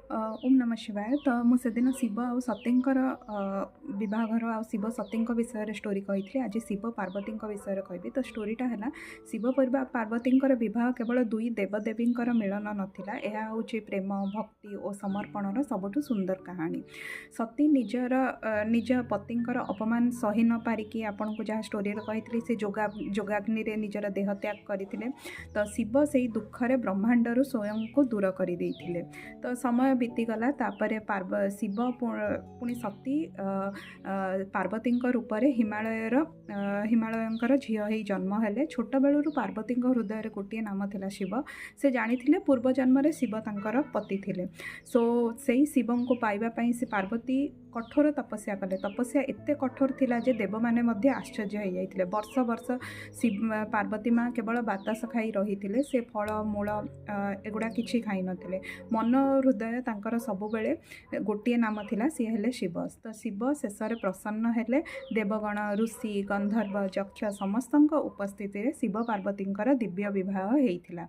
ओम नमः शिवाय। तो मुझे दिन शिव आ सतींकर विवाहर आ शिव सती विषय स्टोरी कही। आज शिव पार्वती विषय कहबी। तो स्टोरीटा है शिव पार्वती विवाह केवल दुई देवदेवी मिलन नाला। यह हूँ प्रेम भक्ति और समर्पणर सबुठ सुंदर कहानी। सती निजर निज पति अपमान सही न पारिकी आपन को जहाँ स्टोरी कही से जोगाग्नि निजर देह त्याग करते। तो शिव से दुखरे ब्रह्मांडर स्वयं को दूर कर तो समय बीतीगला शिव पुणी सती पार्वती रूप में हिमालयंकर झील हो जन्म हेले। छोट बेलू पार्वती हृदय गोटे नाम थिला शिव। से जानी पूर्व जन्म शिव तांकर पति थिले। सो से शिव को पाइबापी से पार्वती कठोर तपस्या कले। तपस्या एते कठोर थिला जे देव माने मध्य आश्चर्य हो जाइथिले। वर्ष वर्ष शिव पार्वती माँ केवल बातास खाई रही थे। से फल मूल एगुड़ा किछि खाई नथिले। मन हृदय तांकर सबुबेले गोटे नाम थिला, सी हेले शिव। तो शिव शेष प्रसन्न हेले। देवगण ऋषि गंधर्व यक्ष समस्त उपस्थिति रे शिव पार्वती दिव्य विवाह होइथिला।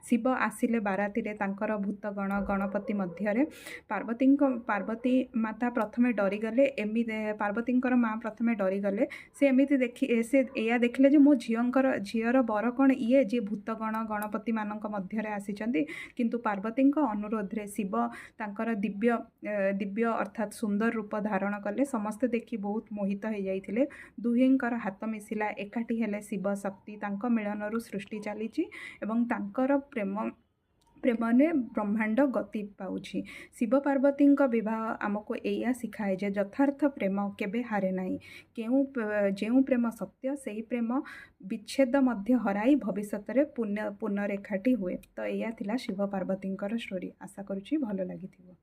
शिव आसिले बाराती रे तांकर भूतगण गणपति मध्य पार्वती माता प्रथमे डरीगले। एमि पार्वती माँ प्रथमे डरीगले। से एमती देखी से या देखले जे मो झीर बर कौन ये जे भूतगण गणपति मानक मध्य आसीचंदी। किंतु पार्वती अनुरोध रे शिव तांकर दिव्य अर्थात सुंदर रूप धारण कले। समस्ते देखि बहुत मोहित हो जाइथिले। दुहिंकर हाथ मिसिला, एकाठी हेले शिव शक्ति। तांको मिलनरु सृष्टि चली एवं तांकर प्रेम ने ब्रह्मांड गति पाउछि। शिव पार्वती विवाह आमको एया शिखाए जे यथार्थ प्रेम केबे हारे नाही। जो प्रेम सत्य से प्रेम विच्छेद मध्य हराई भविष्य रे पुनरेखाटी हुए। तो एया थिला शिव पार्वती स्टोरी। आशा करुछि भलो लागिथिबो।